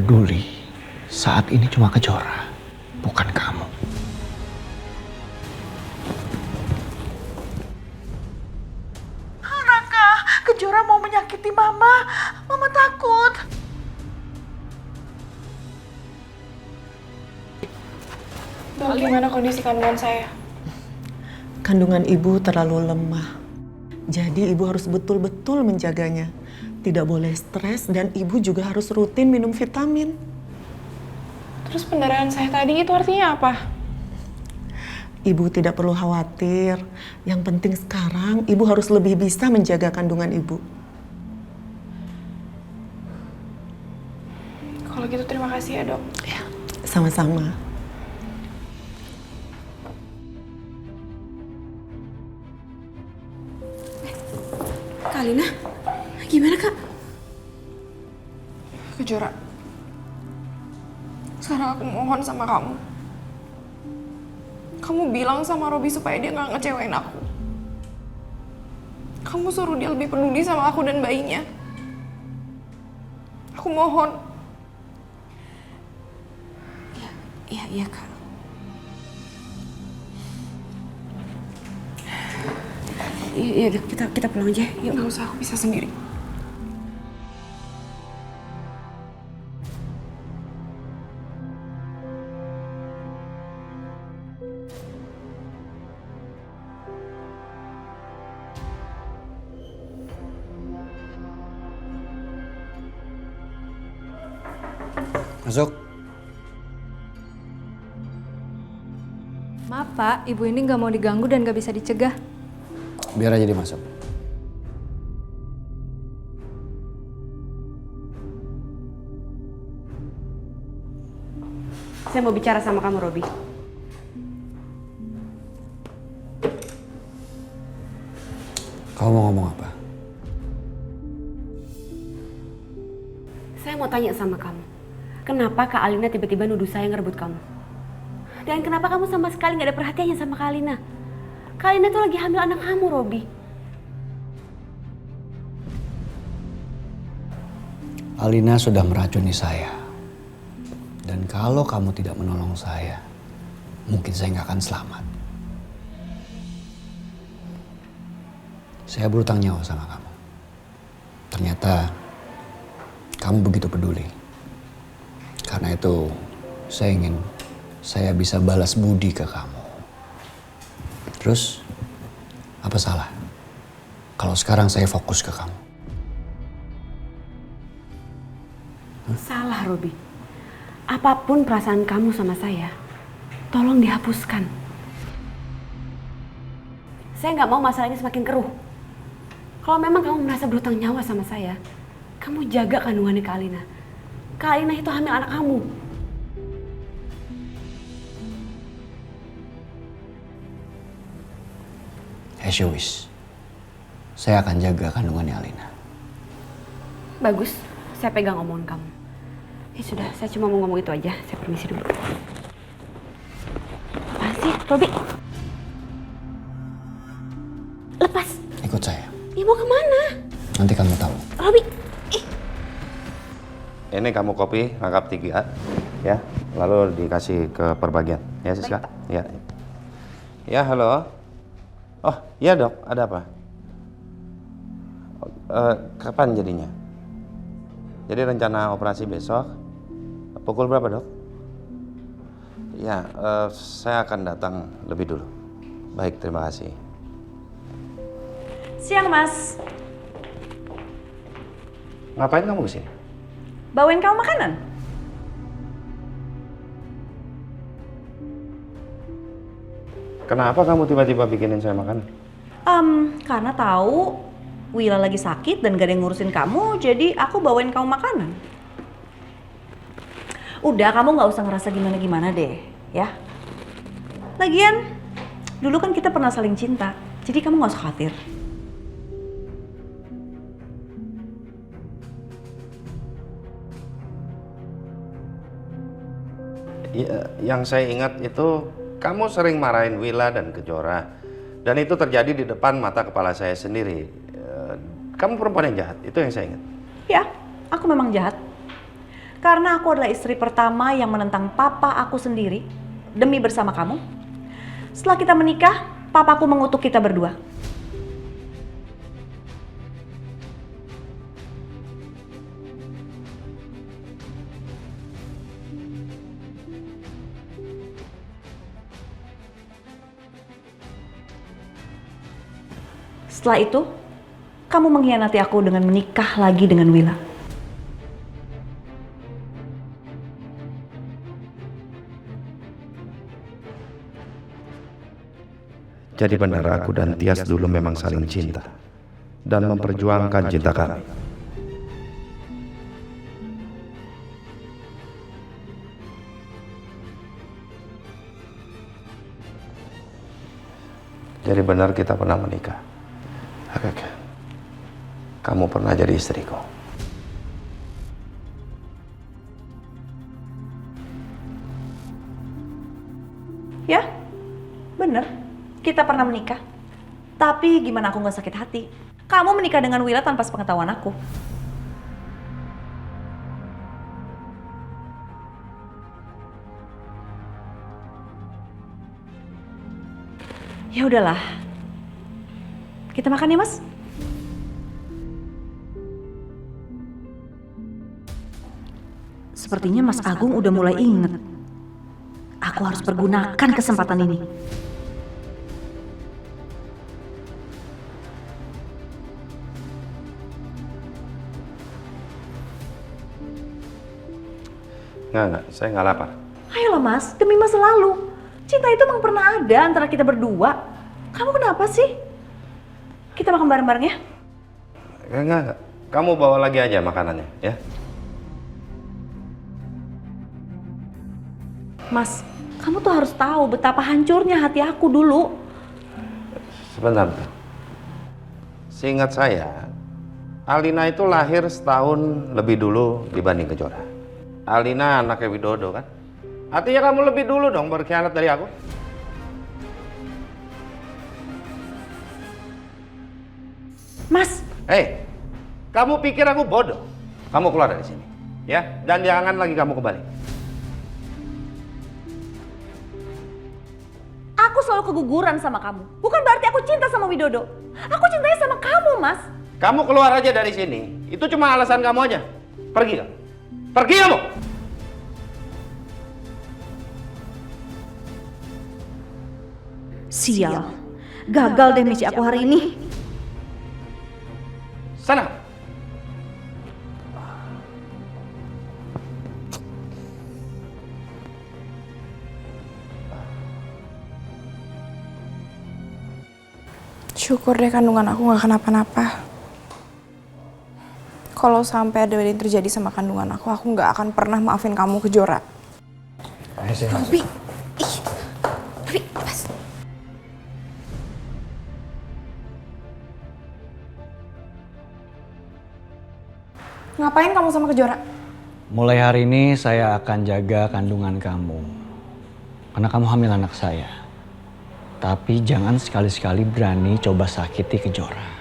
peduli saat ini cuma Kejora, bukan kamu. Raka, Kejora mau menyakiti Mama. Mama takut. Dok, gimana kondisi kandungan saya? Kandungan ibu terlalu lemah. Jadi ibu harus betul-betul menjaganya. Tidak boleh stres dan ibu juga harus rutin minum vitamin. Terus pendarahan saya tadi itu artinya apa? Ibu tidak perlu khawatir. Yang penting sekarang ibu harus lebih bisa menjaga kandungan ibu. Kalau gitu terima kasih ya dok. Ya, sama-sama. Kak Alina, gimana Kak? Kejora, sekarang aku mohon sama kamu. Kamu bilang sama Robi supaya dia gak ngecewain aku. Kamu suruh dia lebih peduli sama aku dan bayinya. Aku mohon. Iya Kak. Iya udah kita pulang aja. Yuk. Gak usah, aku bisa sendiri. Masuk. Maaf Pak, ibu ini nggak mau diganggu dan nggak bisa dicegah. Biar aja dia masuk. Saya mau bicara sama kamu, Robi. Kamu mau ngomong apa? Saya mau tanya sama kamu. Kenapa Kak Alina tiba-tiba nuduh saya ngerebut kamu? Dan kenapa kamu sama sekali nggak ada perhatiannya sama Kak Alina? Kak Alina tuh lagi hamil anak kamu, Robi. Alina sudah meracuni saya. Dan kalau kamu tidak menolong saya, mungkin saya nggak akan selamat. Saya berutang nyawa sama kamu. Ternyata kamu begitu peduli. Karena itu saya bisa balas budi ke kamu. Terus, apa salah kalau sekarang saya fokus ke kamu? Salah, Robi. Apapun perasaan kamu sama saya, tolong dihapuskan. Saya nggak mau masalah ini semakin keruh. Kalau memang kamu merasa berhutang nyawa sama saya, kamu jaga kandungannya Kak Alina. Kak Alina itu hamil anak kamu. As you wish. Saya akan jaga kandungannya Alina. Bagus, saya pegang omongan kamu. Ya sudah, saya cuma mau ngomong itu aja. Saya permisi dulu. Apaan sih, Robi? Lepas. Ikut saya. Ya mau kemana? Nanti kamu tahu. Robi, Ini kamu kopi rangkap 3 ya, lalu dikasih ke perbagian ya Siska. Ya. Ya, halo. Oh, iya dok, ada apa? Kapan jadinya? Jadi rencana operasi besok pukul berapa dok? Ya, saya akan datang lebih dulu. Baik, terima kasih. Siang, Mas. Ngapain kamu kesini? Bawain kamu makanan? Kenapa kamu tiba-tiba bikinin saya makan? Karena tahu Wila lagi sakit dan gak ada yang ngurusin kamu, jadi aku bawain kamu makanan. Udah, kamu gak usah ngerasa gimana-gimana deh, ya. Lagian, dulu kan kita pernah saling cinta, jadi kamu gak usah khawatir. Ya, yang saya ingat itu kamu sering marahin Wila dan Kejora, dan itu terjadi di depan mata kepala saya sendiri. Kamu perempuan yang jahat, itu yang saya ingat. Ya, aku memang jahat. Karena aku adalah istri pertama yang menentang papa aku sendiri demi bersama kamu. Setelah kita menikah, papaku mengutuk kita berdua. Setelah itu, kamu mengkhianati aku dengan menikah lagi dengan Willa. Jadi benar aku dan Tias dulu memang saling cinta dan memperjuangkan cinta kami. Jadi benar kita pernah menikah. Oke. Kamu pernah jadi istriku. Ya, bener. Kita pernah menikah. Tapi gimana aku gak sakit hati? Kamu menikah dengan Willa tanpa sepengetahuan aku. Ya udahlah. Kita makan ya, Mas? Sepertinya Mas Agung udah mulai inget. Aku harus pergunakan kesempatan ini. Enggak, saya nggak lapar. Ayolah Mas, demi masa lalu. Cinta itu emang pernah ada antara kita berdua. Kamu kenapa sih? Kita makan bareng-bareng ya? Enggak. Kamu bawa lagi aja makanannya, ya. Mas, kamu tuh harus tahu betapa hancurnya hati aku dulu. Sebentar. Seingat saya, Alina itu lahir setahun lebih dulu dibanding Kejora. Alina anaknya Widodo kan? Artinya kamu lebih dulu dong berkhianat dari aku. Mas, Hei, kamu pikir aku bodoh? Kamu keluar dari sini, ya? Dan jangan lagi kamu kembali. aku selalu keguguran sama kamu. Bukan berarti aku cinta sama Widodo. Aku cintanya sama kamu, Mas. Kamu keluar aja dari sini. Itu cuma alasan kamu aja. Pergi kamu. Pergi kamu! Sial. Gagal deh misi aku hari ini. Sana! Syukur deh kandungan aku gak kenapa-napa. Kalau sampai ada yang terjadi sama kandungan aku gak akan pernah maafin kamu, Kejora. Robi, Robi, pas. Ngapain kamu sama Kejora? Mulai hari ini saya akan jaga kandungan kamu. Karena kamu hamil anak saya. Tapi jangan sekali-sekali berani coba sakiti Kejora.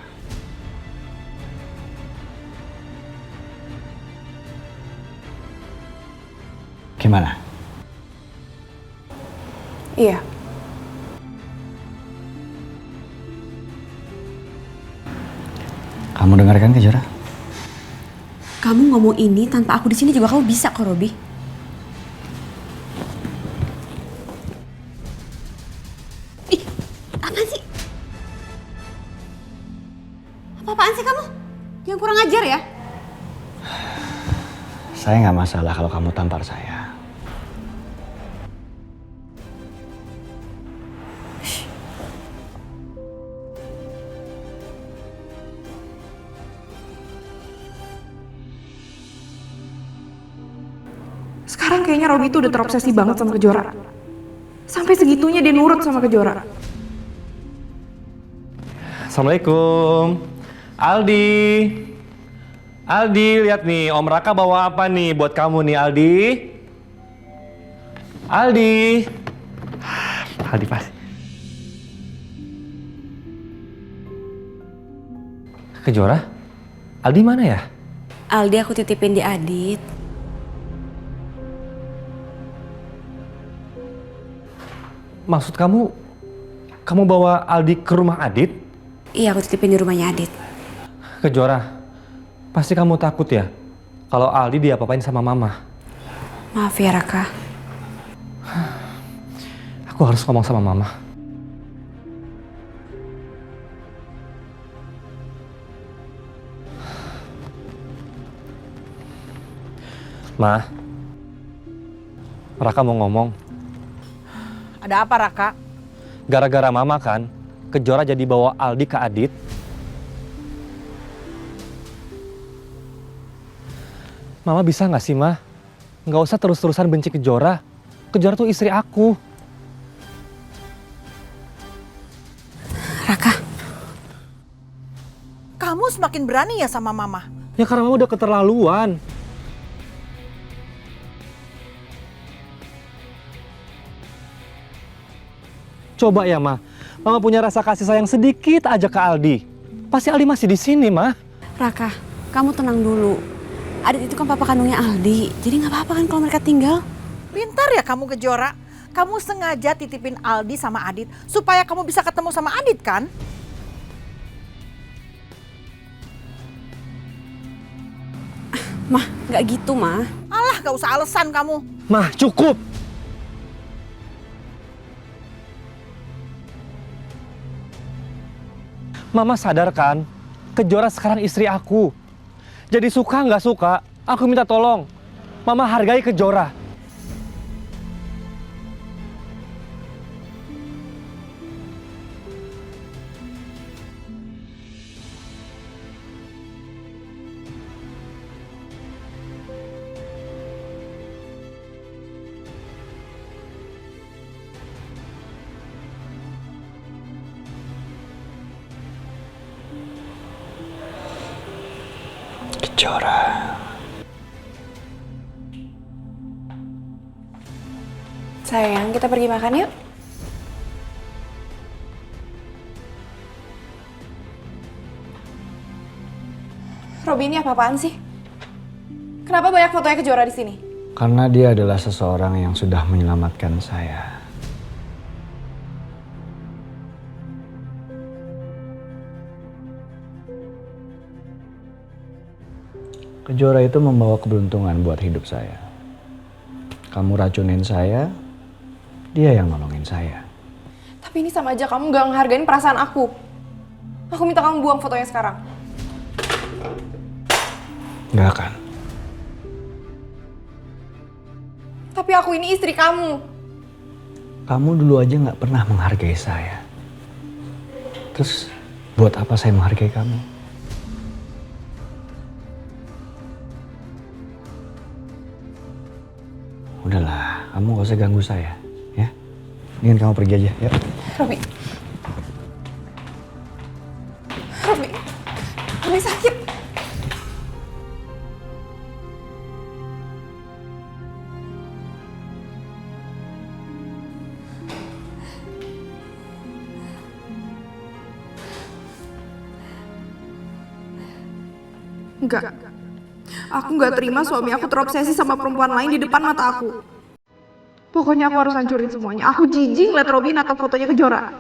Gimana? Iya. Kamu dengarkan Kejora? Kamu ngomong ini tanpa aku di sini juga kamu bisa kok, Robi. Ih, apaan sih? Apa-apaan sih kamu? Yang kurang ajar ya? Saya nggak masalah kalau kamu tampar saya. Sekarang kayaknya Robi itu udah terobsesi banget sama Kejora. Sampai segitunya dia nurut sama Kejora. Assalamualaikum. Aldi. Aldi, lihat nih, Om Raka bawa apa nih buat kamu nih, Aldi? Aldi. Aldi pas. Kejora? Aldi mana ya? Aldi aku titipin di Adit. Maksud kamu bawa Aldi ke rumah Adit? Iya, aku titipin di rumahnya Adit. Kejora, pasti kamu takut ya kalau Aldi diapa-apain sama mama? Maaf ya Raka. Aku harus ngomong sama mama. Ma, Raka mau ngomong. Ada apa, Raka? Gara-gara mama kan, Kejora jadi bawa Aldi ke Adit. Mama bisa nggak sih, Ma? Nggak usah terus-terusan benci Kejora. Kejora tuh istri aku. Raka. Kamu semakin berani ya sama Mama? Ya karena Mama udah keterlaluan. Coba ya, Ma. Mama punya rasa kasih sayang sedikit aja ke Aldi. Pasti Aldi masih di sini, Ma. Raka, kamu tenang dulu. Adit itu kan papa kandungnya Aldi, jadi nggak apa-apa kan kalau mereka tinggal. Pintar ya kamu Kejora. Kamu sengaja titipin Aldi sama Adit supaya kamu bisa ketemu sama Adit kan? Mah, nggak gitu, Mah. Alah, gak usah alasan kamu. Ma, cukup! Mama sadar kan, Kejora sekarang istri aku. Jadi suka nggak suka, aku minta tolong. Mama hargai Kejora. Kejora. Sayang, kita pergi makan yuk. Robby, ini apa-apaan sih? Kenapa banyak fotonya Kejora di sini? Karena dia adalah seseorang yang sudah menyelamatkan saya. Kejora itu membawa keberuntungan buat hidup saya. Kamu racunin saya, dia yang nolongin saya. Tapi ini sama aja kamu gak ngehargain perasaan aku. Aku minta kamu buang fotonya sekarang. Gak akan. Tapi aku ini istri kamu. Kamu dulu aja gak pernah menghargai saya. Terus buat apa saya menghargai kamu? Udahlah, kamu gak usah ganggu saya, ya. Mendingan kamu pergi aja, ya. Robby. Robby. Robby sakit. Enggak. Aku nggak terima suami aku terobsesi sama perempuan lain di depan mata aku. Pokoknya aku harus hancurin semuanya. Aku jijik liat Robby natap fotonya Kejora.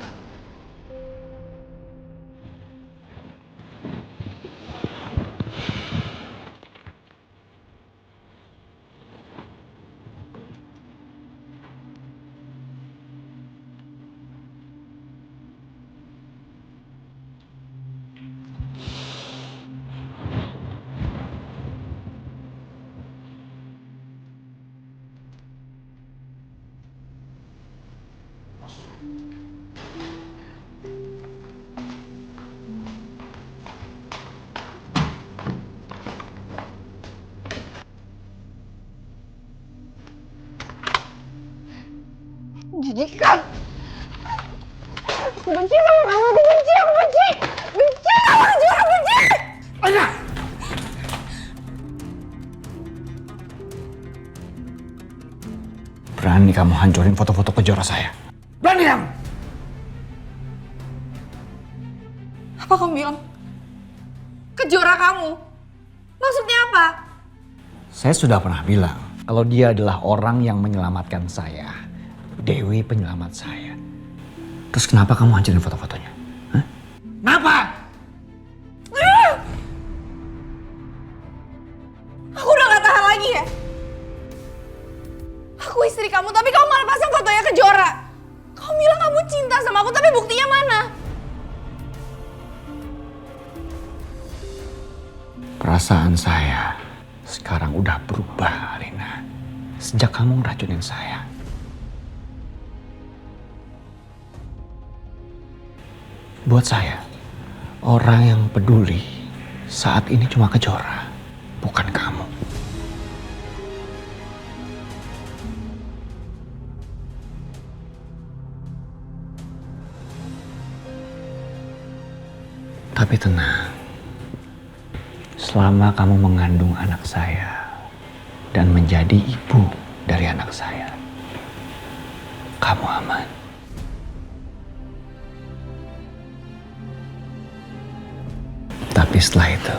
Jijikan. Aku benci sama kamu, aku benci. Benci sama Kejora, benci. Ayo! Berani kamu hancurin foto-foto Kejora saya? Berani kamu? Apa kamu bilang? Kejora kamu? Maksudnya apa? Saya sudah pernah bilang kalau dia adalah orang yang menyelamatkan saya. Dewi penyelamat saya. Terus kenapa kamu hancurin foto-fotonya? Hah? Kenapa? Aku udah gak tahan lagi ya. Aku istri kamu, tapi kamu malah pasang fotonya ke Jora. Kamu bilang kamu cinta sama aku, tapi buktinya mana? Perasaan saya sekarang udah berubah, Alina. Sejak kamu ngeracunin saya. Buat saya, orang yang peduli saat ini cuma Kejora, bukan kamu. Tapi tenang, selama kamu mengandung anak saya dan menjadi ibu dari anak saya, kamu aman. Tapi setelah itu,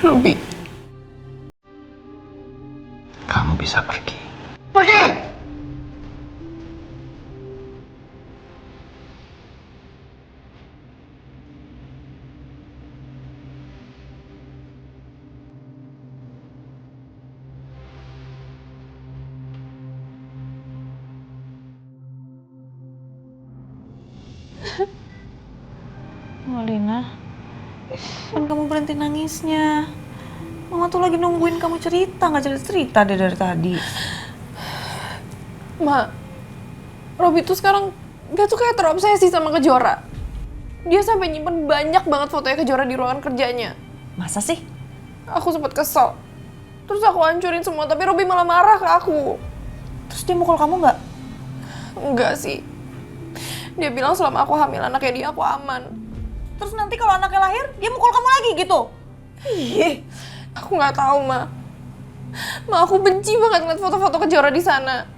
Robi. kamu bisa pergi. Alina, kan kamu berhenti nangisnya. Mama tuh lagi nungguin kamu cerita, nggak cerita deh dari tadi. Ma, Robi tuh sekarang dia tuh kayak terobsesi sama Kejora. Dia sampai nyimpen banyak banget fotonya Kejora di ruangan kerjanya. Masa sih? Aku sempet kesel. Terus aku hancurin semua, tapi Robi malah marah ke aku. Terus dia mukul kamu nggak? Enggak sih. Dia bilang selama aku hamil anaknya dia, aku aman. Terus nanti kalau anaknya lahir, dia mukul kamu lagi gitu? Ih, aku nggak tahu, Ma. Ma, aku benci banget ngeliat foto-foto Kejora di sana.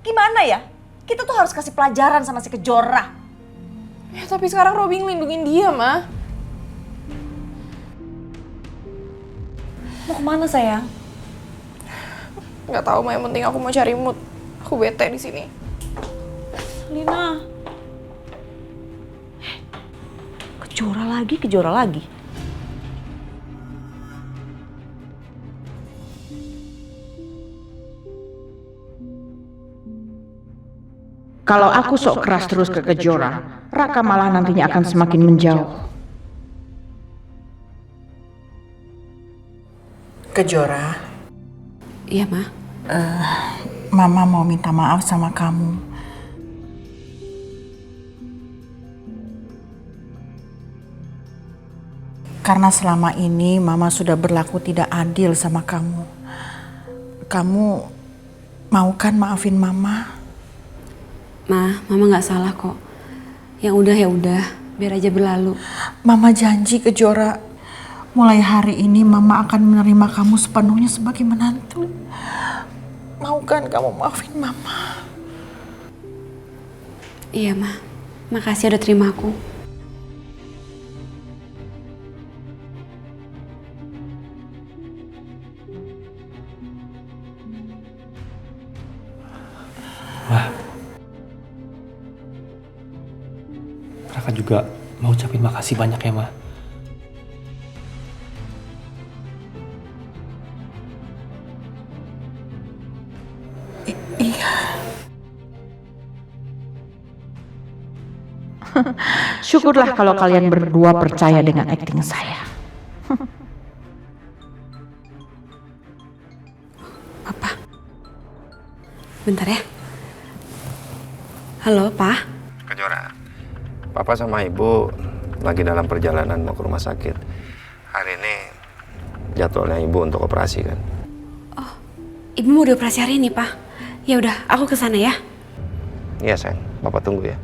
Gimana ya? Kita tuh harus kasih pelajaran sama si Kejora. Ya, tapi sekarang Robi ngelindungin dia, Ma. Mau kemana sayang? Nggak tahu, Ma. Yang penting aku mau cari mood. Aku bete di sini. Lina. Kejora lagi. Kalau aku sok keras terus ke Kejora, Raka malah nantinya akan semakin menjauh. Kejora, Iya, Ma. Mama mau minta maaf sama kamu. Karena selama ini Mama sudah berlaku tidak adil sama kamu. Kamu mau kan maafin Mama? Ma, Mama nggak salah kok. Yang udah ya udah, biar aja berlalu. Mama janji Kejora, mulai hari ini Mama akan menerima kamu sepenuhnya sebagai menantu. Mau kan kamu maafin Mama? Iya, Ma. Makasih udah terima aku. Raka juga mau ucapin makasih banyak ya, Ma. Iya. Syukurlah kalau kalian berdua percaya dengan akting saya. Apa? Bentar ya. Halo, Pak. Kejora, Papa sama Ibu lagi dalam perjalanan mau ke rumah sakit. Hari ini jadwalnya Ibu untuk operasi kan? Oh, Ibu mau dioperasi hari ini, Pak. Ya udah, aku ke sana ya. Iya sayang, Papa tunggu ya.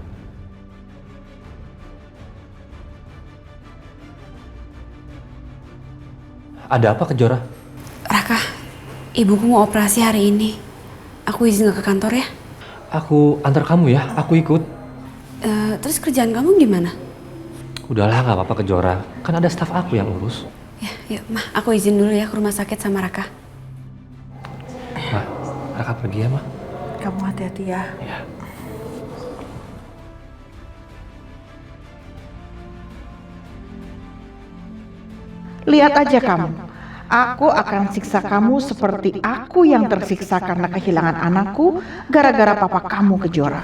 Ada apa, Kejora? Raka, ibuku mau operasi hari ini. Aku izin nggak ke kantor ya? Aku antar kamu ya, aku ikut. Terus kerjaan kamu gimana? Udahlah, nggak apa-apa Kejora. Kan ada staf aku yang urus. Ya, yuk, Ma, aku izin dulu ya ke rumah sakit sama Raka. Ma, Raka pergi ya, Ma. Kamu hati-hati ya. Ya. Lihat aja kamu. Aku akan siksa kamu seperti aku yang tersiksa karena kehilangan anakku gara-gara papa kamu Kejora.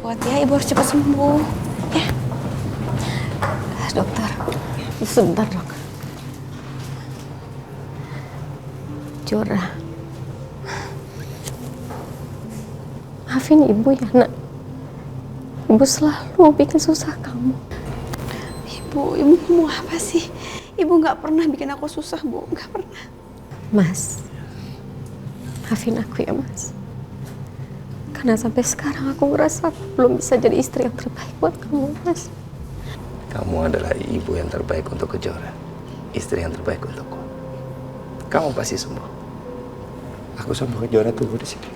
Kuat ya, ibu harus cepat sembuh. Ya. Dokter, sebentar dok. Jora. Maafin ibu ya nak. Ibu selalu bikin susah kamu. Ibu mau apa sih? Ibu nggak pernah bikin aku susah, Bu. Nggak pernah. Mas, maafin aku ya mas. Karena sampai sekarang aku ngerasa aku belum bisa jadi istri yang terbaik buat kamu, mas. Kamu adalah ibu yang terbaik untuk Kejora. Istri yang terbaik untukku. Kamu pasti sembuh. Aku sama Kejora tunggu di sini.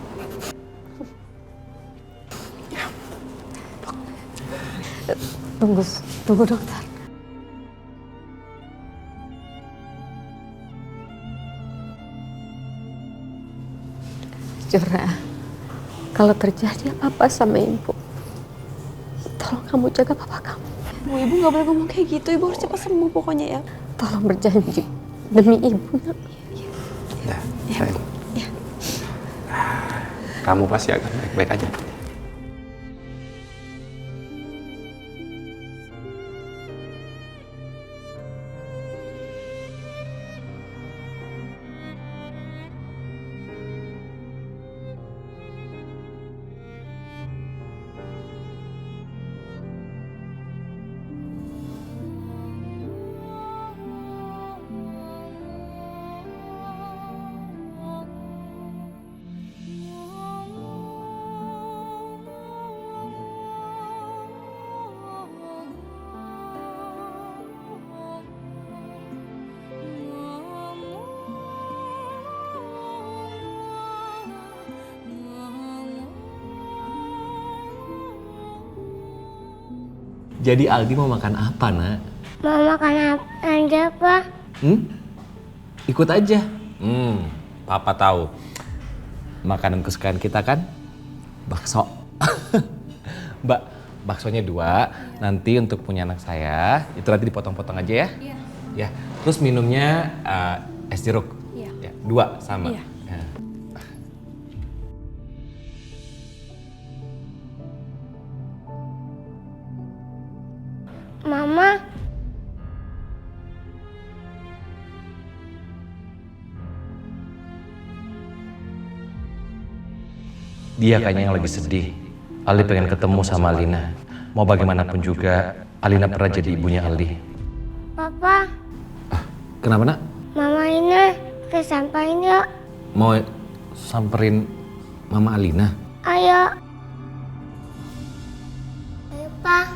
Tunggu dokter. Jora, kalau terjadi apa-apa sama ibu, tolong kamu jaga papa kamu. Bu, ibu nggak boleh ngomong kayak gitu. Ibu harus cepat sembuh pokoknya ya. Tolong berjanji demi ibu. Nak. Ya, sayang. Kamu pasti akan baik-baik aja. Jadi Aldi mau makan apa, Nak? Mau makan apa aja, Pak? Ikut aja. Papa tahu. Makanan kesukaan kita kan bakso. Mbak, baksonya 2. Nanti untuk punya anak saya, itu nanti dipotong-potong aja ya. Iya. Ya. Terus minumnya es jeruk. Iya. Ya, 2 sama. Iya. Ya. Mama, Dia kayaknya yang lagi sedih. Aldi pengen ketemu sama Alina. Mau bagaimanapun juga, Alina pernah jadi ibunya Aldi. Papa, Kenapa, Nak? Mama ini ke sampain yuk. Mau samperin Mama Alina? Ayo. Ayo, Pak.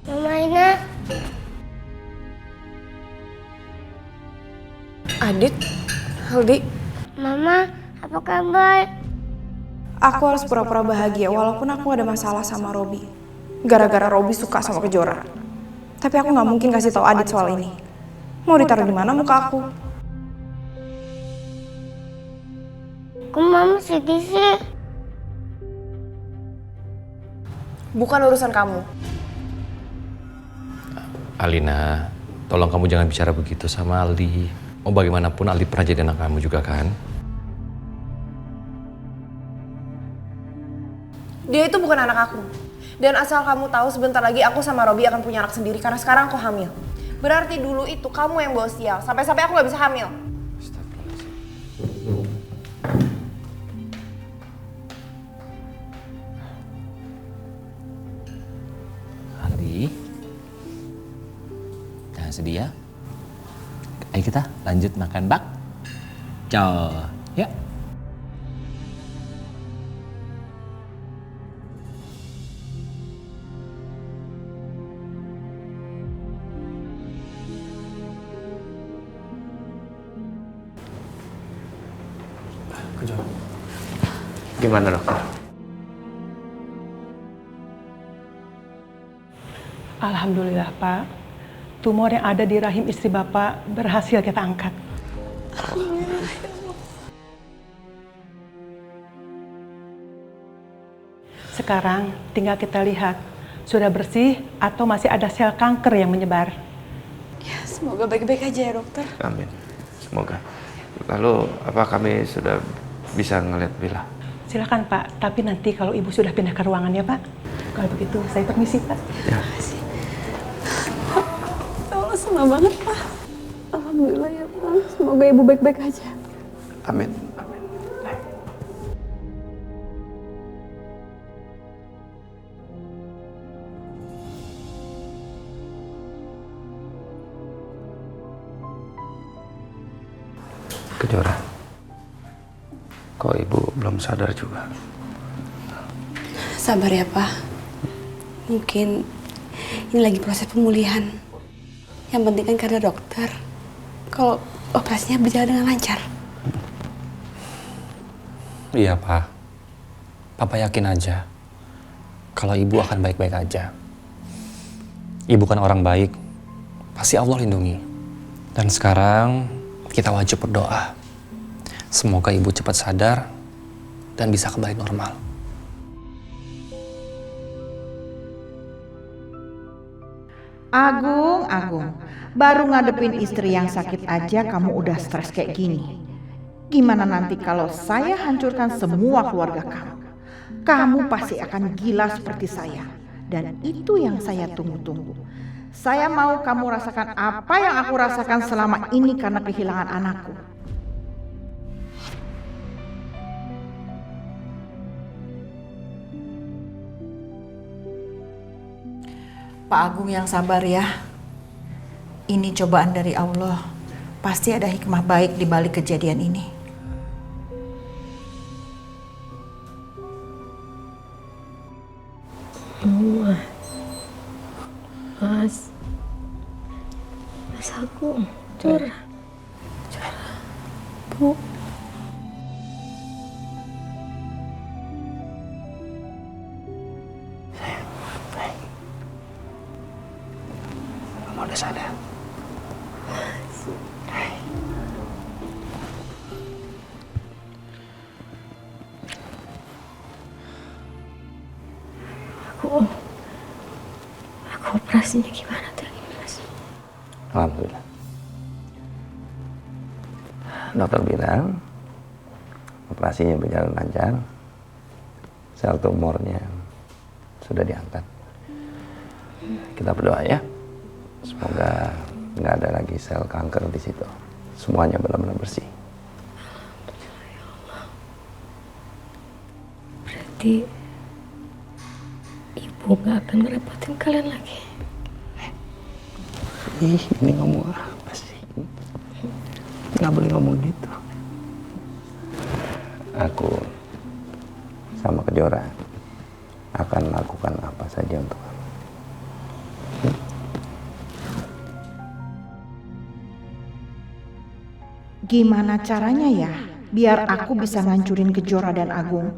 Mama Ina. Adit, Aldi, Mama, apa kabar? aku harus pura-pura bahagia walaupun aku ada masalah sama Robi. Gara-gara Robi suka sama Kejora. Tapi aku nggak mungkin kasih tahu Adit soal ini. Mau ditaruh di mana muka aku? Kok Mama sedih sih? Bukan urusan kamu. Alina, tolong kamu jangan bicara begitu sama Aldi. Mau bagaimanapun Aldi pernah jadi anak kamu juga kan? Dia itu bukan anak aku. Dan asal kamu tahu sebentar lagi aku sama Robi akan punya anak sendiri karena sekarang aku hamil. Berarti dulu itu kamu yang bawa sial. Sampai-sampai aku nggak bisa hamil. Aldi, jangan sedih ya. Ayo kita lanjut makan bakso. Ya. Gimana dokter? Alhamdulillah, Pak. Tumor yang ada di rahim istri Bapak berhasil kita angkat. Sekarang tinggal kita lihat, sudah bersih atau masih ada sel kanker yang menyebar. Ya, semoga baik-baik aja ya dokter. Amin. Semoga. Lalu apa kami sudah bisa ngeliat Bella? Silakan Pak, tapi nanti kalau Ibu sudah pindah ke ruangan ya Pak. Kalau begitu saya permisi Pak. Ya. Ya Allah, senang banget Pak. Alhamdulillah ya Pak. Semoga Ibu baik-baik aja. Amin. Kejora, kok ibu belum sadar juga? Sabar ya Pak. Mungkin ini lagi proses pemulihan. Yang penting kan karena dokter. Kalau operasinya berjalan dengan lancar. Iya Pak. Papa yakin aja kalau ibu akan baik-baik aja. Ibu kan orang baik. Pasti Allah lindungi. Dan sekarang kita wajib berdoa. Semoga ibu cepat sadar dan bisa kembali normal. Agung, baru ngadepin istri yang sakit aja kamu udah stres kayak gini. Gimana nanti kalau saya hancurkan semua keluarga kamu? Kamu pasti akan gila seperti saya. Dan itu yang saya tunggu-tunggu. Saya mau kamu rasakan apa yang aku rasakan selama ini karena kehilangan anakku. Pak Agung yang sabar ya. Ini cobaan dari Allah. Pasti ada hikmah baik di balik kejadian ini. Mas Agung, curah. Bu. Kamu udah sadar? Aku operasinya gimana tadi, Mas? Alhamdulillah. Dokter bilang operasinya berjalan lancar, sel tumornya sudah diangkat. Kita berdoa ya, semoga nggak ada lagi sel kanker di situ. Semuanya benar-benar bersih. Berarti ibu nggak akan ngerepotin kalian lagi. Ih, ini ngomong apa sih? Nggak boleh ngomong gitu. Aku sama Kejora akan lakukan apa saja untuk kamu. Gimana caranya ya biar aku bisa ngancurin Kejora dan Agung?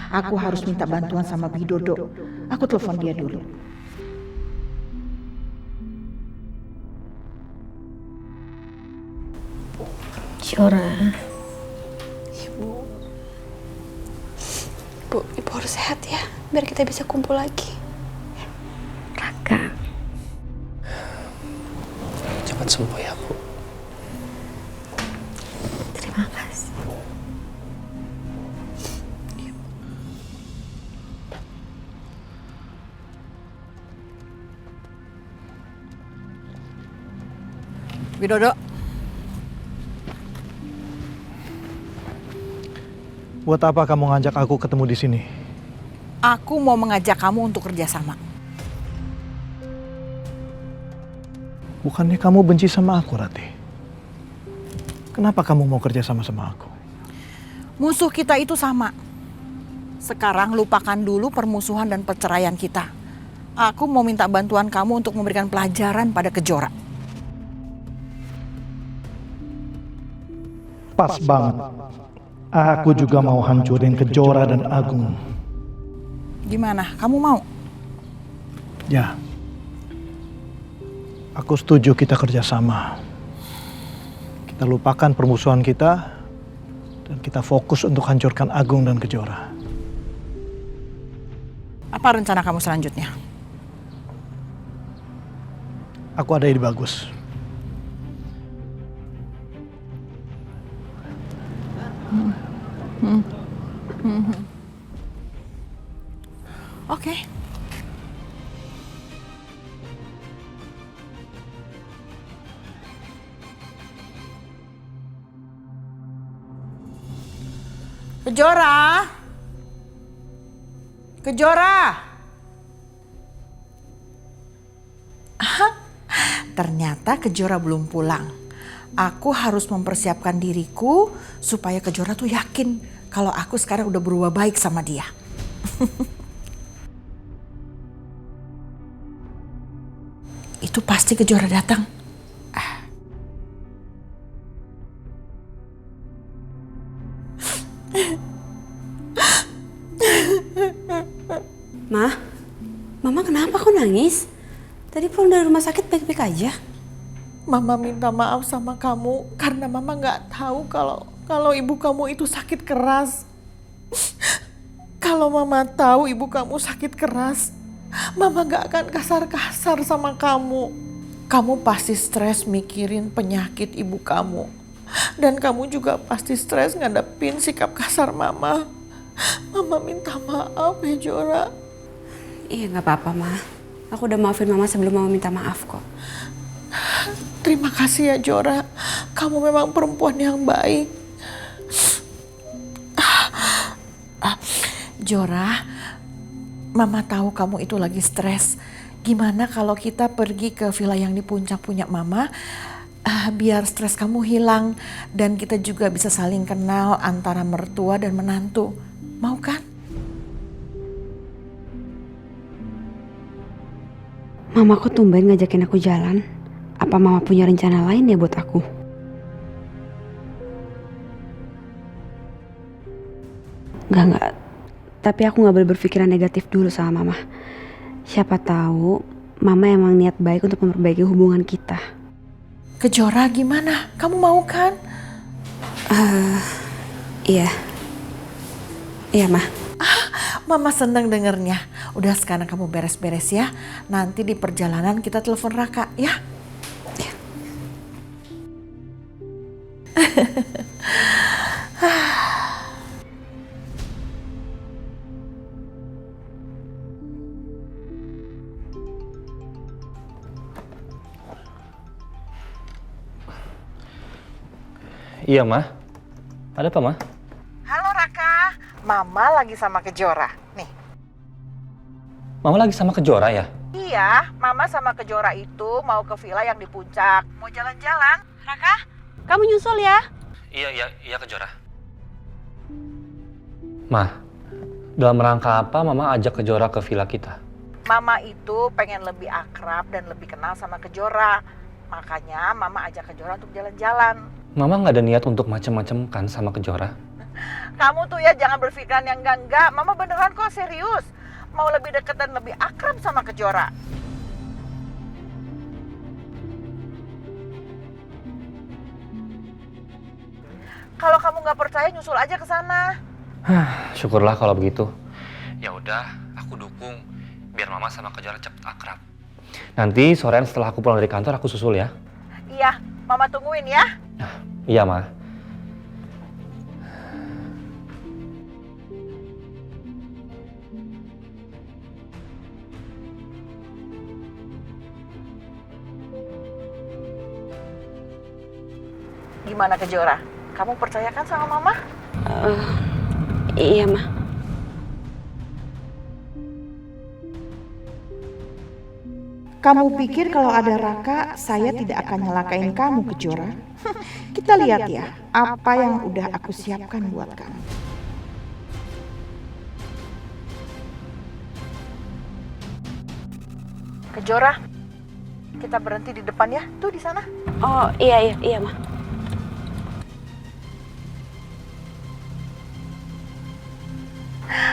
Aku harus minta bantuan sama Bidodo. Aku telepon dia dulu. Jora. Ibu harus sehat ya, biar kita bisa kumpul lagi. Raka. Cepat sembuh ya, Bu. Terima kasih. Widodo. Buat apa kamu ngajak aku ketemu di sini? Aku mau mengajak kamu untuk kerjasama. Bukannya kamu benci sama aku, Rati? Kenapa kamu mau kerja sama aku? Musuh kita itu sama. Sekarang lupakan dulu permusuhan dan perceraian kita. Aku mau minta bantuan kamu untuk memberikan pelajaran pada Kejora. Pas banget. Aku juga mau hancurin Kejora dan Agung. Gimana? Kamu mau? Ya, aku setuju kita kerjasama. Kita lupakan permusuhan kita dan kita fokus untuk hancurkan Agung dan Kejora. Apa rencana kamu selanjutnya? Aku ada ide bagus. Oke. Kejora. Kejora. Ternyata Kejora belum pulang. Aku harus mempersiapkan diriku supaya Kejora tuh yakin kalau aku sekarang udah berubah baik sama dia. Itu pasti Kejora datang. Mama kenapa kok nangis? Tadi pulang dari rumah sakit baik-baik aja. Mama minta maaf sama kamu karena Mama nggak tahu kalau ibu kamu itu sakit keras. Kalau Mama tahu ibu kamu sakit keras, Mama nggak akan kasar-kasar sama kamu. Kamu pasti stres mikirin penyakit ibu kamu. Dan kamu juga pasti stres ngadepin sikap kasar Mama. Mama minta maaf ya Jora. Iya nggak apa-apa Ma. Aku udah maafin Mama sebelum Mama minta maaf kok. Terima kasih ya Jora. Kamu memang perempuan yang baik. Jora, Mama tahu kamu itu lagi stres. Gimana kalau kita pergi ke villa yang di puncak punya Mama? Biar stres kamu hilang dan kita juga bisa saling kenal antara mertua dan menantu. Mau kan? Mama kok tumben ngajakin aku jalan? Apa Mama punya rencana lain ya buat aku? Enggak. Tapi aku gak boleh berpikiran negatif dulu sama Mama. Siapa tahu Mama emang niat baik untuk memperbaiki hubungan kita. Kejora gimana? Kamu mau kan? Iya. Iya, Ma. Mama senang dengernya. Udah sekarang kamu beres-beres ya. Nanti di perjalanan kita telepon Raka ya. Ya. Iya, Ma. Ada apa, Ma? Halo Raka, Mama lagi sama Kejora. Nih. Mama lagi sama Kejora ya? Iya, Mama sama Kejora itu mau ke villa yang di puncak. Mau jalan-jalan. Raka, kamu nyusul ya? Iya Kejora. Ma, dalam rangka apa Mama ajak Kejora ke villa kita? Mama itu pengen lebih akrab dan lebih kenal sama Kejora. Makanya Mama ajak Kejora untuk jalan-jalan. Mama nggak ada niat untuk macem-macem kan sama Kejora? Kamu tuh ya jangan berpikiran yang enggak-enggak. Mama beneran kok serius. Mau lebih dekat dan lebih akrab sama Kejora. Kalau kamu nggak percaya nyusul aja ke sana. Syukurlah kalau begitu. Ya udah, aku dukung biar Mama sama Kejora cepet akrab. Nanti sorean setelah aku pulang dari kantor aku susul ya. Iya, Mama tungguin ya. Iya, Ma. Gimana Kejora? Kamu percaya kan sama Mama? Iya, Ma. Kamu pikir kalau ada Raka, saya tidak akan nyelakain kamu, Kejora? Kita lihat ya, apa yang udah aku siapkan buat kamu. Kejora, kita berhenti di depan ya, tuh di sana. Oh, iya, Ma.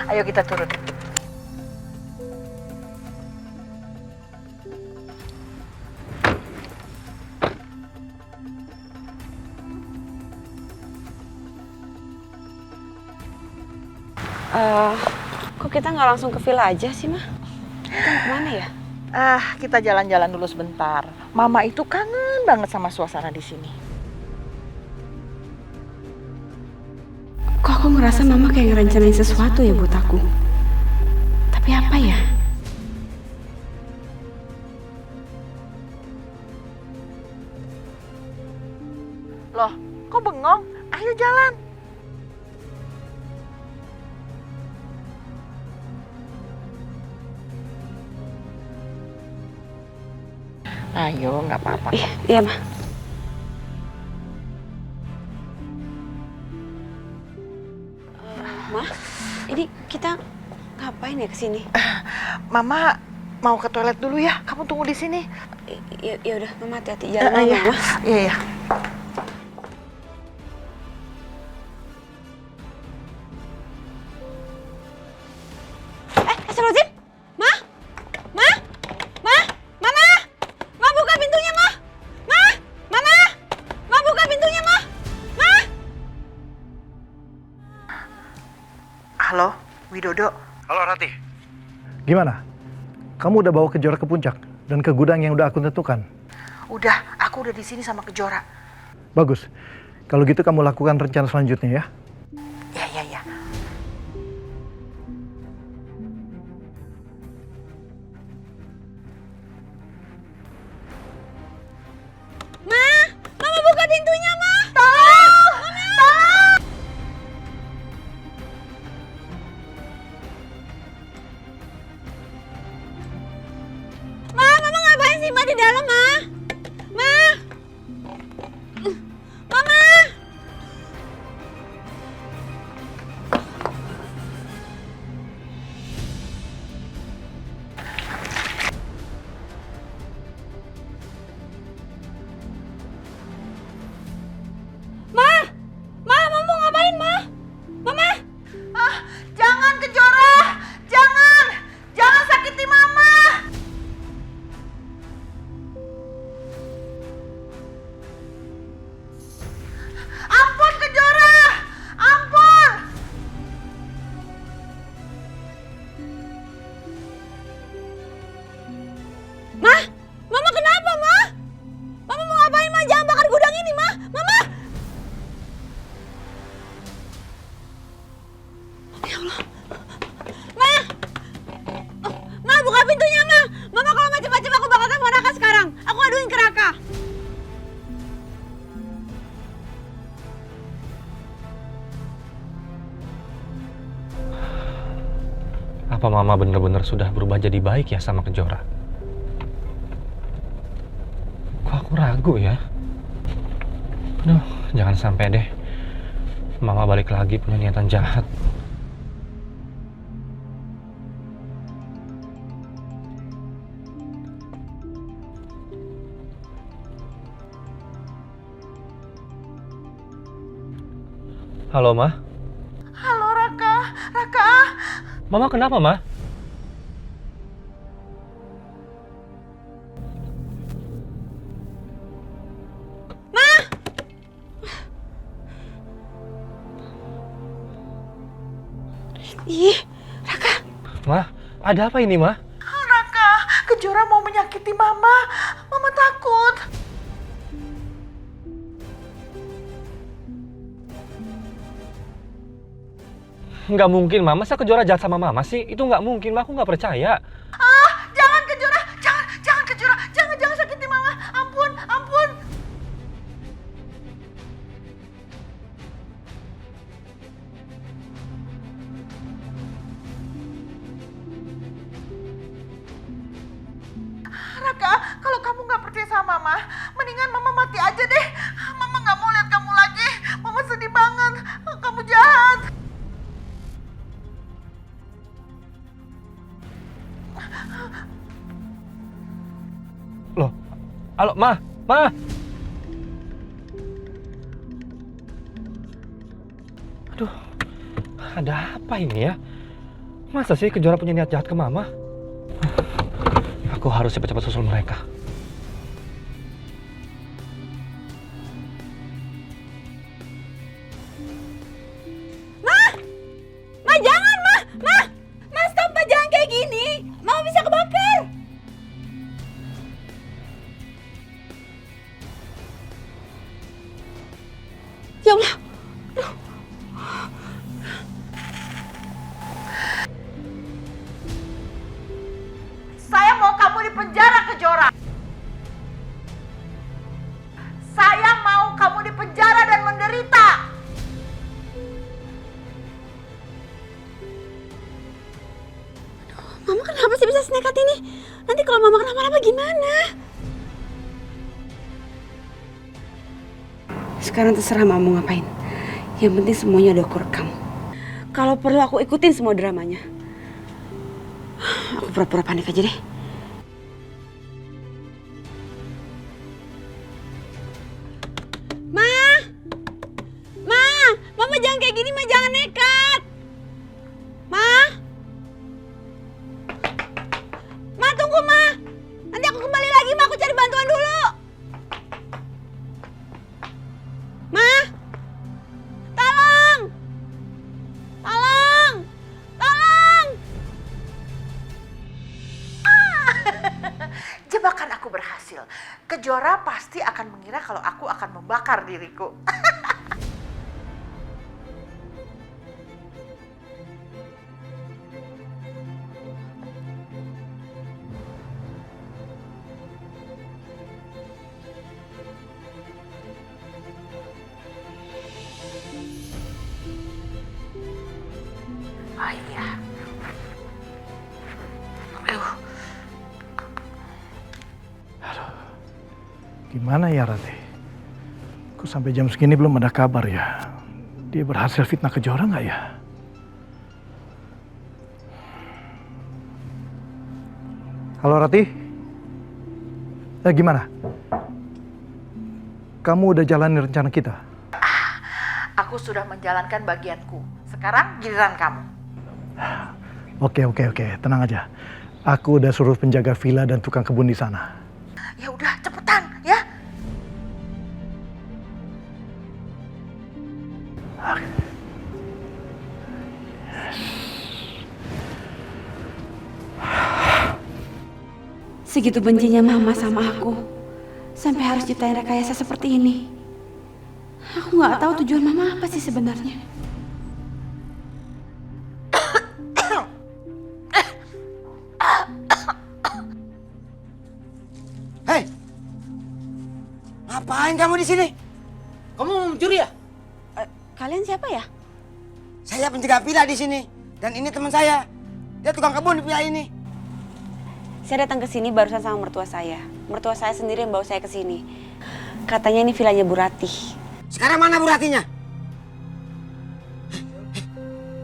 Ayo kita turun. kita nggak langsung ke villa aja sih, Ma? Kita mau kemana ya? Kita jalan-jalan dulu sebentar. Mama itu kangen banget sama suasana di sini. Kok aku ngerasa Mama kayak ngerencanain sesuatu ya buat aku? Tapi apa ya? Loh, kok bengong? Ayo jalan. Ayo, nggak apa-apa. Iya, Ma. Ma, ini kita ngapain ya kesini? Mama mau ke toilet dulu ya. Kamu tunggu di sini. Ya udah, Mama hati-hati jalan ya. Ma. Iya. Astagfirullahaladzim! Ma! Ma! Ma! Mama! Ma buka pintunya, Ma! Ma! Mama! Ma buka pintunya, Ma! Ma! Halo, Widodo. Halo Rati. Gimana? Kamu udah bawa Kejora ke puncak dan ke gudang yang udah aku tentukan? Udah, aku udah di sini sama Kejora. Bagus. Kalau gitu kamu lakukan rencana selanjutnya ya. Ya. Ma! Mama buka pintunya, Ma! Tolong! Tolong! Ma, Mama ngapain sih, Ma, di dalam, Ma? Ma! Mama! Ma! Ma, Mama mau ngapain, Ma? Mama! Jangan Kejora! Jangan! Jangan sakiti Mama! Ampun Kejora! Ampun! Ma! Mama kenapa, Ma? Mama mau ngapain, Ma? Jangan bakar gudang ini, Ma! Mama! Ya Allah. Ma! Ma, buka pintunya, Ma! Mama kalau macam-macam aku bakal telepon Raka sekarang. Aku aduin ke Raka. Apa Mama bener-bener sudah berubah jadi baik ya sama Kejora? Kok aku ragu ya? Aduh, jangan sampai deh Mama balik lagi punya niatan jahat. Halo, Ma? Halo Raka. Raka. Mama kenapa, Ma? Ih, Raka. Ma, ada apa ini, Ma? Raka, Kejora mau menyakiti Mama. Mama takut. Nggak mungkin, Ma. Masa Kejora jahat sama Mama sih? Itu nggak mungkin, Ma. Aku nggak percaya. Jangan Kejora. Jangan Kejora. Jangan sakiti Mama. Ampun. Raka, kalau kamu nggak percaya sama Mama, mendingan Mama mati aja deh. Mama nggak mau lihat kamu lagi. Mama sedih banget. Kamu jahat. Loh, halo, Ma. Aduh, ada apa ini ya? Masa sih Kejora punya niat jahat ke Mama? Aku harus cepat-cepat susul mereka. Ma, jangan, Ma, stop! kayak gini, Mama bisa kebakar. Ya Allah. Saya mau kamu di penjara, Kejora. Saya mau kamu di penjara dan menderita. Mama kenapa sih bisa senekat ini? Nanti kalau Mama kenapa-napa gimana? Sekarang terserah Mama mau ngapain. Yang penting semuanya udah aku rekam. Kalau perlu aku ikutin semua dramanya. Aku pura-pura panik aja deh. Mama jangan kayak gini, Ma, jangan nekat. Ma, tunggu, Ma. Nanti aku kembali lagi, Ma, aku cari bantuan dulu. Ma, tolong. Jebakan aku berhasil. Kejora pasti akan mengira kalau aku akan membakar diriku. Oh iya. Gimana ya Ratih? Kok sampai jam segini belum ada kabar ya? Dia berhasil fitnah Kejora nggak ya? Halo Ratih? Gimana? Kamu udah jalanin rencana kita? Aku sudah menjalankan bagianku. Sekarang giliran kamu. Oke. Tenang aja. Aku udah suruh penjaga villa dan tukang kebun di sana. Ya udah, cepetan ya. Segitu bencinya Mama sama aku. Sampai harus ciptain rekayasa seperti ini. Aku nggak tahu tujuan Mama apa sih sebenarnya. Hei, ngapain kamu di sini? Kamu mau mencuri ya? Kalian siapa ya? Saya penjaga villa di sini dan ini teman saya. Dia tukang kebun di villa ini. Saya datang ke sini barusan sama mertua saya. Mertua saya sendiri yang bawa saya ke sini. Katanya ini villanya Bu Ratih. Sekarang mana Bu Ratinya?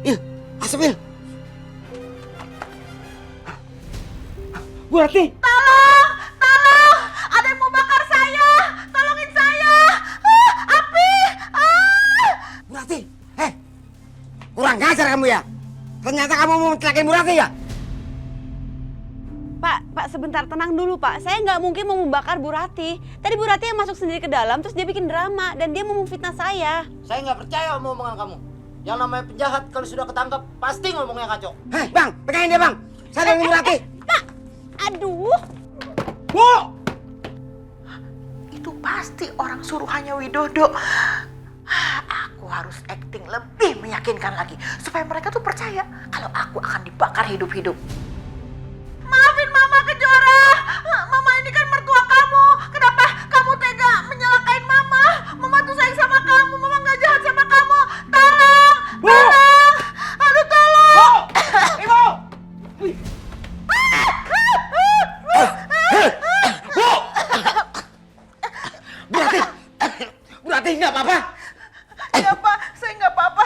Il, asap Il. Bu Ratih. Tolong! Ada yang mau bakar saya! Tolongin saya! Api! Bu Ratih, kurang ngajar kamu ya? Ternyata kamu mau mencelakai Bu Ratih ya? Pak, sebentar, tenang dulu Pak. Saya nggak mungkin mau membakar Bu Ratih. Tadi Bu Ratih yang masuk sendiri ke dalam, terus dia bikin drama. Dan dia mau memfitnah saya. Saya nggak percaya sama omongan kamu. Yang namanya penjahat kalau sudah ketangkap, pasti ngomongnya kacau. Hei Bang, pegangin dia Bang. Saya lagi Bu Ratih. Pak, aduh. Bu! Itu pasti orang suruhannya Widodo. Aku harus acting lebih meyakinkan lagi. Supaya mereka tuh percaya kalau aku akan dibakar hidup-hidup. Maafin Mama Kejora. Mama ini kan mertua kamu. Kenapa kamu tega menyalahkain Mama? Mama tuh sayang sama kamu. Mama gak jahat sama kamu. Tolong! Tolong! Aduh tolong! Ibu! Bu Ratih nggak apa-apa? Ya Pak, saya nggak apa-apa.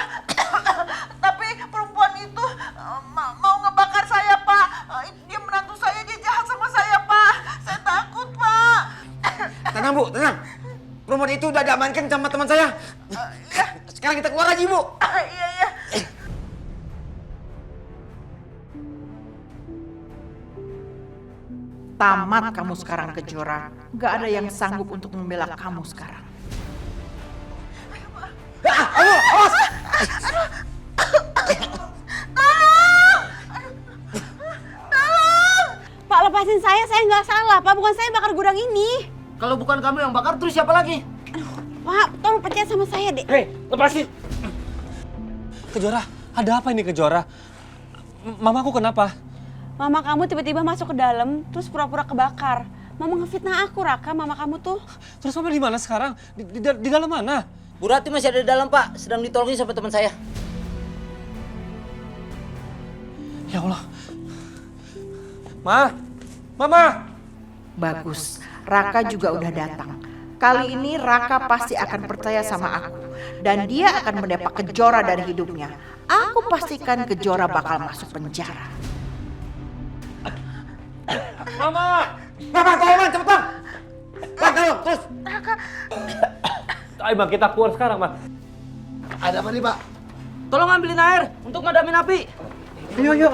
Tapi perempuan itu mau ngebakar saya Pak. Dia menantu saya, dia jahat sama saya Pak. Saya takut Pak. Tenang Bu, tenang. Perempuan itu udah diamankan sama teman saya. Sekarang kita keluar aja Ibu. Iya. Tamat kamu sekarang Kejora. Gak ada yang sanggup untuk membela kamu sekarang. Awas! lepasin saya nggak salah, Pak. Bukan saya bakar gudang ini. Kalau bukan kamu yang bakar, terus siapa lagi? Pak, tolong percaya sama saya deh. Hei, lepasin! Kejora, ada apa ini Kejora? Mamaku kenapa? Mama kamu tiba-tiba masuk ke dalam, terus pura-pura kebakar. Mama ngefitnah aku, Raka, mama kamu tuh. Terus mama di mana sekarang? Di dalam mana? Bu Rati masih ada di dalam, Pak. Sedang ditolongin sama teman saya. Ya Allah. Mama! Bagus, Raka juga udah datang. Kali ini Raka pasti akan percaya sama aku. Dan dia akan mendepak Kejora dari hidupnya. Aku pastikan Kejora bakal masuk penjara. Mama! Mama, tolong, Man, cepet, Bang! Bang, tolong, terus! Ayo Bang, kita keluar sekarang Bang. Ada apa nih, Pak? Tolong ambilin air untuk madamin api. Ayo.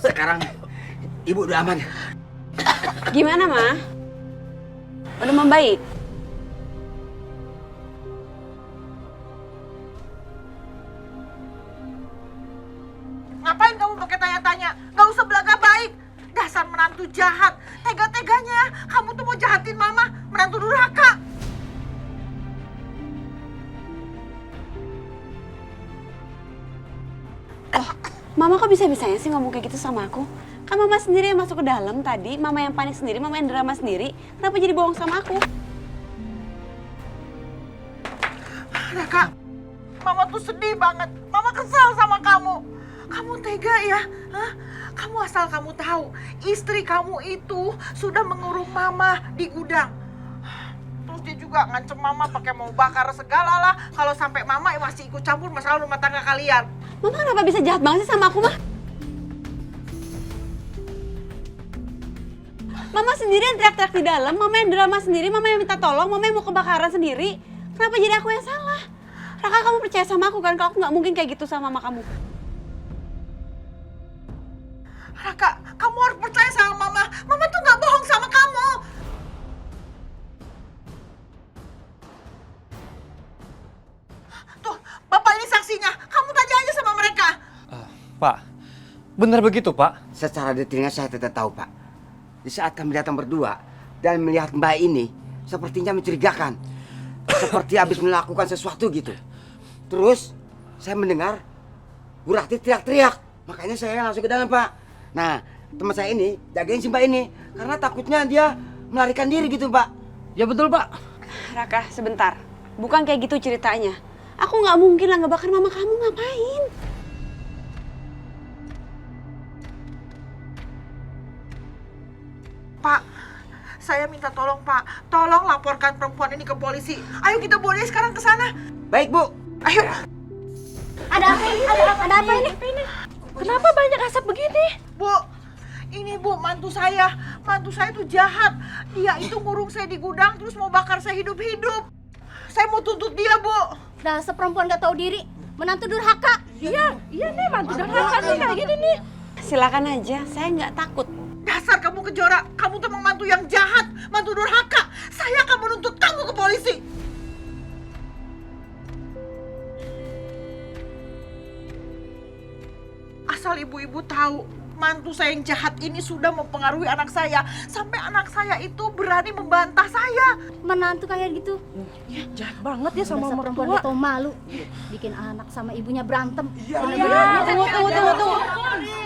Sekarang Ibu udah aman. Gimana, Ma? Udah membaik? Ngapain kamu pakai tanya-tanya? Gak usah belaga baik. Dasar menantu jahat. Tega-teganya kamu tuh mau jahatin mama, menantu durhaka. Mama kok bisa-bisanya sih ngomong kayak gitu sama aku? Kan mama sendiri yang masuk ke dalam tadi, mama yang panik sendiri, mama yang drama sendiri. Kenapa jadi bohong sama aku? Raka, mama tuh sedih banget. Mama kesal sama kamu. Kamu tega ya? Hah? Kamu asal kamu tahu, istri kamu itu sudah mengurung mama di gudang. Terus dia juga ngancem mama pakai mau bakar segala lah. Kalau sampai mama masih ikut campur masalah rumah tangga kalian. Mama kenapa bisa jahat banget sih sama aku, Mah? Mama sendiri yang teriak-teriak di dalam, mama yang drama sendiri, mama yang minta tolong, mama yang mau kebakaran sendiri. Kenapa jadi aku yang salah? Raka, kamu percaya sama aku kan? Kalau aku nggak mungkin kayak gitu sama mama kamu. Raka, kamu harus percaya sama mama. Mama tuh nggak bohong sama kamu. Tuh, bapak ini saksinya. Kamu tanya aja sama mereka. Pak, benar begitu Pak? Secara detailnya saya tidak tahu, Pak. Di saat kami datang berdua dan melihat Mbak ini, sepertinya mencurigakan. Seperti habis melakukan sesuatu gitu. Terus saya mendengar Bu Rati teriak-teriak. Makanya saya langsung ke dalam, Pak. Nah, teman saya ini jagain si Mbak ini. Karena takutnya dia melarikan diri gitu, Pak. Ya betul, Pak. Raka, sebentar. Bukan kayak gitu ceritanya. Aku nggak mungkin lah ngebakar mama kamu, ngapain? Pak, saya minta tolong Pak. Tolong laporkan perempuan ini ke polisi. Ayo kita bawa dia sekarang ke sana. Baik, Bu. Ayo. Ada apa ini? Ada apa ini? Kenapa banyak asap begini? Bu, ini Bu, mantu saya. Mantu saya tuh jahat. Dia itu ngurung saya di gudang terus mau bakar saya hidup-hidup. Saya mau tuntut dia, Bu. Dasar perempuan gak tahu diri. Menantu durhaka. Iya nih mantu durhaka nih kayak gini nih. Silakan aja, saya nggak takut. Dasar kamu Kejora. Kamu tuh mantu yang jahat. Mantu durhaka. Saya akan menuntut kamu ke polisi. Asal ibu-ibu tahu, mantu saya yang jahat ini sudah mempengaruhi anak saya. Sampai anak saya itu berani membantah saya. Menantu kayak gitu. Ya, jahat banget ya sama Dasar perempuan mertua. gak tahu malu. Bikin anak sama ibunya berantem.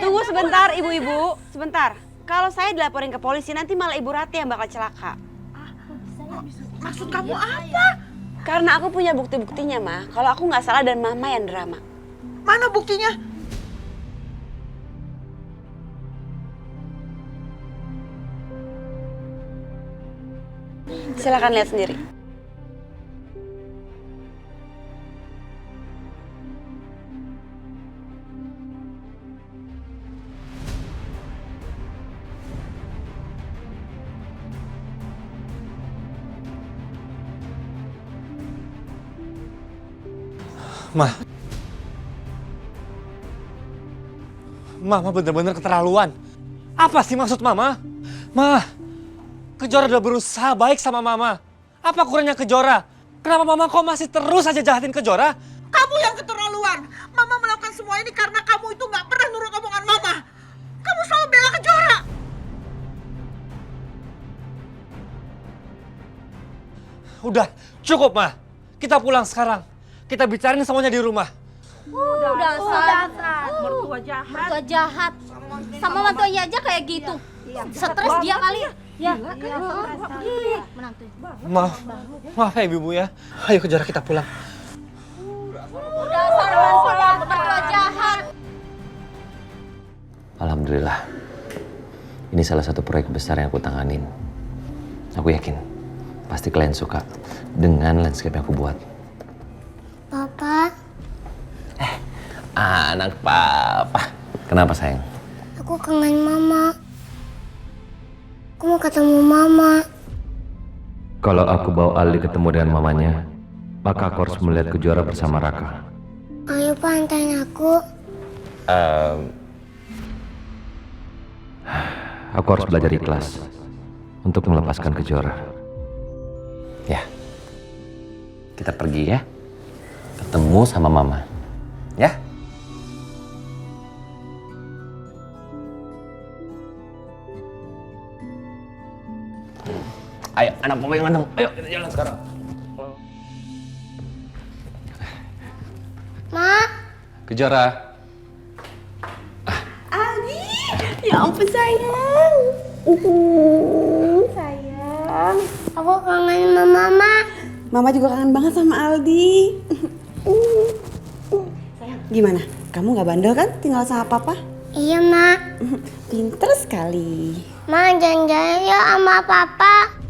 Tunggu sebentar, ibu-ibu. Sebentar. Kalau saya dilaporin ke polisi, nanti malah Ibu Rati yang bakal celaka. Maksud kamu apa? Karena aku punya bukti-buktinya, Ma. Kalau aku nggak salah dan Mama yang drama. Mana buktinya? Silakan lihat sendiri. Mama bener-bener keterlaluan. Apa sih maksud Mama? Kejora udah berusaha baik sama Mama. Apa kurangnya Kejora? Kenapa Mama kok masih terus aja jahatin Kejora? Kamu yang keterlaluan. Mama melakukan semua ini karena kamu itu nggak pernah nurut omongan Mama. Kamu selalu bela Kejora. Udah, cukup Ma. Kita pulang sekarang. Kita bicarain semuanya di rumah. Dasar mertua jahat. Sama mantunya aja kayak gitu. Stres dia kali ya. Ya. Maaf ya Ibu ya. Ayo Kejora kita pulang. Dasar mertua jahat. Alhamdulillah. Ini salah satu proyek besar yang aku tanganin. Aku yakin pasti kalian suka dengan landscape yang aku buat. Papa, Anak papa. Kenapa sayang? aku kangen Mama. Aku mau ketemu Mama. Kalau aku bawa Aldi ketemu dengan mamanya, maka aku harus melihat Kejora bersama Raka. Ayo Pak, antarin aku. Aku harus belajar ikhlas untuk melepaskan Kejora. Ya, kita pergi ya. Ketemu sama Mama. Ya? Ayo, anak Mama yang ganteng. Ayo, kita jalan sekarang. Ma. Kejora. Aldi. Ya ampun sayang. Sayang. Aku kangen sama Mama. Mama juga kangen banget sama Aldi. Sayang, gimana? Kamu gak bandel kan tinggal sama Papa? Iya, Ma. Pinter sekali. Ma, jalan-jalan yuk sama Papa.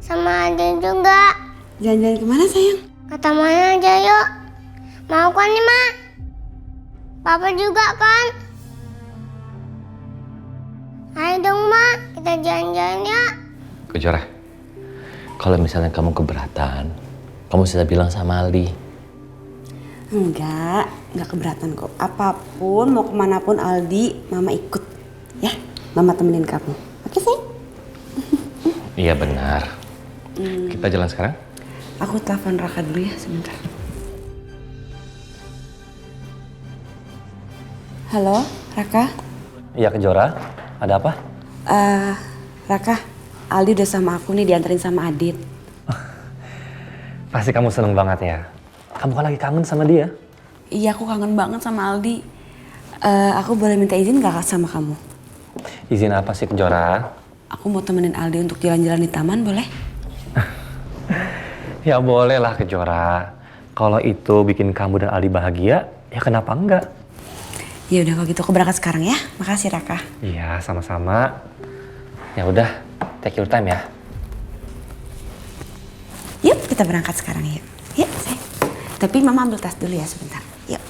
Sama Ade juga. Jalan-jalan kemana sayang? Kata mana aja yuk. Mau kan nih, Ma? Papa juga kan? Ayo dong, Ma. Kita jalan-jalan ya. Kejora, kalau misalnya kamu keberatan, kamu bisa bilang sama Aldi. Enggak keberatan kok. Apapun, mau kemanapun Aldi, Mama ikut. Ya, Mama temenin kamu. Oke, sayang? Iya benar. Kita jalan sekarang? Aku telepon Raka dulu ya, sebentar. Halo, Raka? Iya Kejora, ada apa? Raka, Aldi udah sama aku nih, dianterin sama Adit. Pasti kamu seneng banget ya. Kamu kan lagi kangen sama dia. Iya, aku kangen banget sama Aldi. Aku boleh minta izin gak sama kamu? Izin apa sih Kejora? Aku mau temenin Aldi untuk jalan-jalan di taman, boleh? Ya boleh lah Kejora. Kalau itu bikin kamu dan Aldi bahagia, ya kenapa enggak? Ya udah kalau gitu aku berangkat sekarang ya. Makasih Raka. Iya, sama-sama. Ya udah, take your time ya. Yuk, kita berangkat sekarang yuk. Yuk, sayang. Tapi Mama ambil tas dulu ya sebentar. Yuk.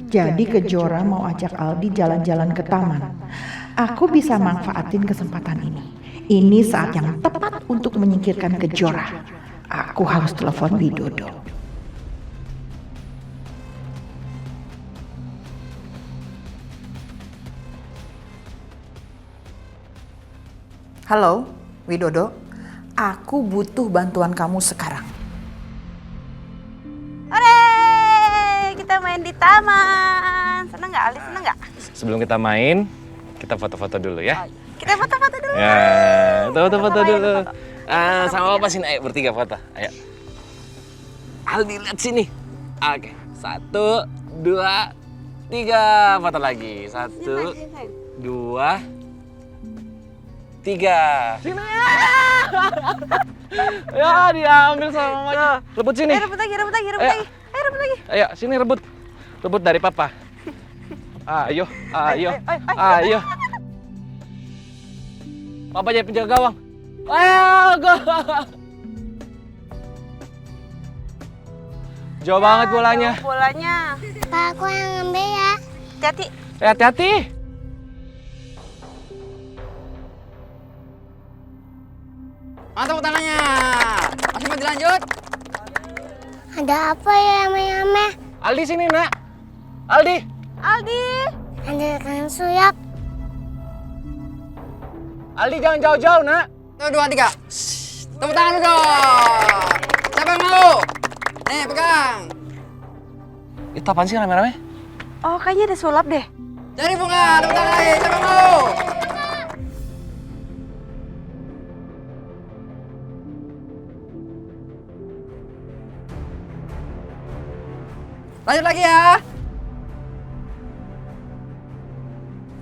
Jadi Kejora mau ajak Aldi jalan-jalan ke taman. Aku bisa manfaatin kesempatan ini. Ini saat yang tepat untuk menyingkirkan Kejora. Aku harus telepon Widodo. Halo, Widodo. Aku butuh bantuan kamu sekarang. Kita main di taman. Seneng nggak, Ali? Seneng nggak? Sebelum kita main, kita foto-foto dulu ya. Kita foto-foto dulu. Ya, foto-foto dulu. Sama Papa sini, ayo bertiga foto. Ayo. Aldi lihat sini. Oke, 1, 2, 3. Foto lagi. 1, 2, 3. Sini ya. Ya, diambil sama mamanya. Rebut sini. Rebut lagi. Ayo, rebut lagi. Ayo, sini rebut. Rebut dari Papa. Ayo. Papa jadi penjaga gawang. Ayo, go. Jauh banget bolanya. Pak, aku yang ngambil ya. Hati-hati. Hati-hati. Mana tepuk tangannya? Masih mau dilanjut? Ada apa ya ame-ame? Aldi sini, Nak. Aldi. Hancurkan sulap. Aldi jangan jauh-jauh, nak. 1, 2, 3. Tepuk tangan dulu dong. Siapa yang mau? Nih, pegang. Itu apaan sih rame-rame? Oh, kayaknya ada sulap deh. Cari bunga, tepuk tangan lagi. Siapa yang mau? Lanjut lagi ya.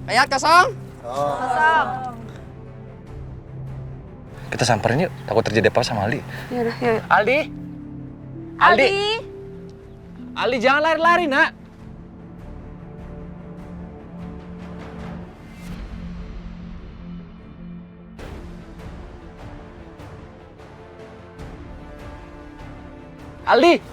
Lihat kosong. Kosong. Kita samperin yuk, takut terjadi apa sama Aldi. Yaudah, yuk. Aldi. Aldi. Aldi jangan lari-lari, nak. Aldi.